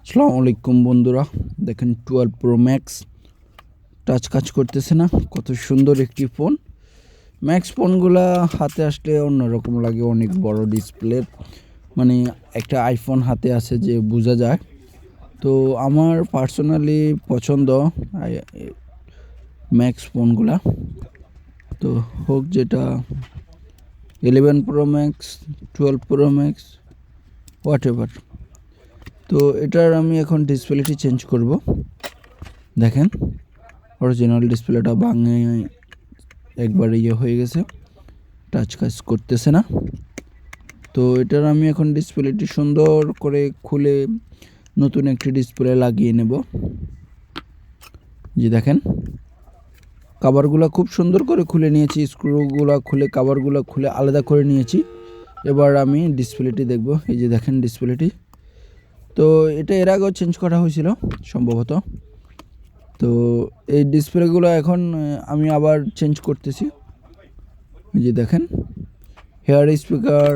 আসসালামু আলাইকুম বন্ধুরা, দেখেন 12 প্রো ম্যাক্স টাচ কাজ করতেছে না। কত সুন্দর একটি ফোন। ম্যাক্স ফোনগুলা হাতে আসলে অন্যরকম লাগে, অনেক বড় ডিসপ্লের, মানে একটা আইফোন হাতে আছে যে বোঝা যায়। তো আমার পার্সোনালি পছন্দ ম্যাক্স ফোনগুলা। তো হোক যেটা 11 pro max, 12 pro max, what ever. তো এটার আমি এখন ডিসপ্লেটি চেঞ্জ করব। দেখেন অরিজিনাল ডিসপ্লেটা ভাঙে একবার হয়ে গেছে, টাচ কাজ করতেছে না। তো এটার আমি এখন ডিসপ্লেটি সুন্দর করে খুলে নতুন একটি ডিসপ্লে লাগিয়ে নেব। যে দেখেন কভারগুলো খুব সুন্দর করে খুলে নিয়েছি, স্ক্রুগুলো খুলে কভারগুলো খুলে আলাদা করে নিয়েছি। এবার আমি ডিসপ্লেটি দেখব। এই যে দেখেন ডিসপ্লেটি, তো এটা এর আগেও চেঞ্জ করা হয়েছিল সম্ভবত। তো এই ডিসপ্লেগুলো এখন আমি আবার চেঞ্জ করতেছি। এই যে দেখেন হেয়ার স্পিকার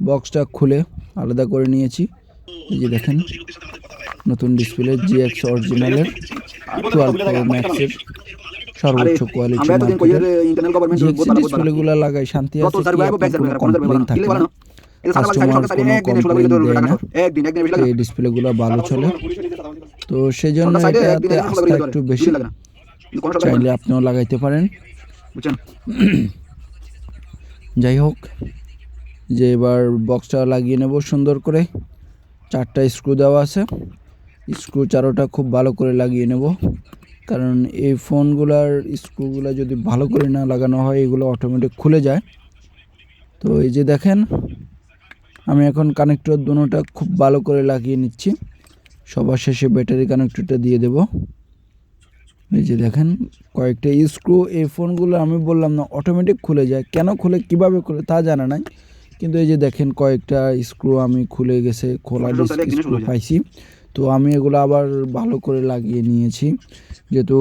বক্সটা খুলে আলাদা করে নিয়েছি। এই যে দেখেন নতুন ডিসপ্লে GX অরিজিনালের 12 প্রো ম্যাক্সের সর্বোচ্চ কোয়ালিটি GX ডিসপ্লেগুলো লাগাই শান্তি আছে, কি আপনার কোনো কমপ্লেন থাকে না, কাস্টমার কোনো কমপ্লেন দেয় না, এই ডিসপ্লেগুলো ভালো চলে। তো সেই জন্য এটাতে আস্থা একটু বেশি, চাইলে আপনিও লাগাইতে পারেন। যাই হোক, যে এবার বক্সটা লাগিয়ে নেব সুন্দর করে। 4টা স্ক্রু দেওয়া আছে, স্ক্রু চারোটা খুব ভালো করে লাগিয়ে নেব, কারণ এই ফোনগুলার স্ক্রুগুলো যদি ভালো করে না লাগানো হয় এগুলো অটোমেটিক খুলে যায়। তো এই যে দেখেন আমি এখন কানেক্টর দুটোটা খুব ভালো করে লাগিয়ে নিচ্ছি। সবার শেষে ব্যাটারি কানেক্টরটা দিয়ে দেব। এই যে দেখেন কয়েকটা স্ক্রু, এই ফোনগুলো আমি বললাম না অটোমেটিক খুলে যায়, কেন খুলে কিভাবে খুলে তা জানা নাই, কিন্তু এই যে দেখেন কয়েকটা স্ক্রু আমি খুলে গেছে, খোলা স্ক্রু পাইছি। তো আমি এগুলো আবার ভালো করে লাগিয়ে নিয়েছি যেহেতু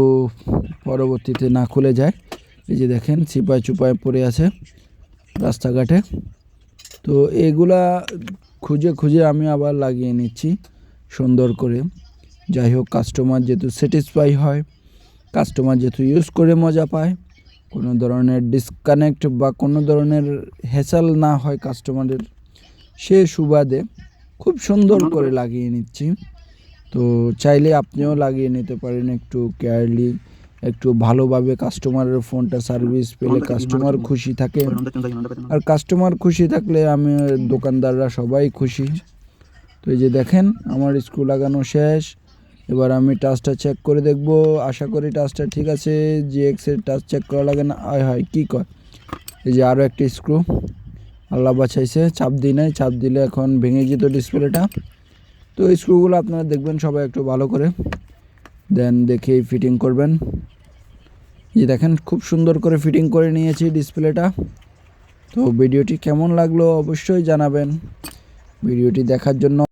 পরবর্তীতে না খুলে যায়। এই যে দেখেন চিপায় চুপায় পড়ে আছে রাস্তাঘাটে। তো এগুলা খুঁজে খুঁজে আমি আবার লাগিয়ে নিচ্ছি সুন্দর করে। যাই হোক, কাস্টমার যেহেতু স্যাটিসফাই হয়, কাস্টমার যেহেতু ইউজ করে মজা পায়, কোনো ধরনের ডিসকানেক্ট বা কোনো ধরনের হ্যাসেল না হয় কাস্টমারের, সে সুবাদে খুব সুন্দর করে লাগিয়ে নিচ্ছি। তো চাইলে আপনিও লাগিয়ে নিতে পারেন একটু কেয়ারলি, একটু ভালোভাবে। কাস্টমারের ফোনটা সার্ভিস পেলে কাস্টমার খুশি থাকে, আর কাস্টমার খুশি থাকলে আমি দোকানদাররা সবাই খুশি। তো এই যে দেখেন আমার স্ক্রু লাগানো শেষ। এবার আমি টাচটা চেক করে দেখব, আশা করি টাচটা ঠিক আছে। GX এর টাচ চেক করা লাগে না? হয় কী কয়, এই যে আরও একটা স্ক্রু আল্লাহ বাঁচাইছে, চাপ দিই নাই, চাপ দিলে এখন ভেঙে যেত ডিসপ্লেটা। তো এই স্ক্রুগুলো আপনারা দেখবেন সবাই একটু ভালো করে, দেন দেখেই ফিটিং করবেন। এই দেখেন খুব সুন্দর করে ফিটিং করে নিয়েছি ডিসপ্লেটা। তো ভিডিওটি কেমন লাগলো অবশ্যই জানাবেন। ভিডিওটি দেখার জন্য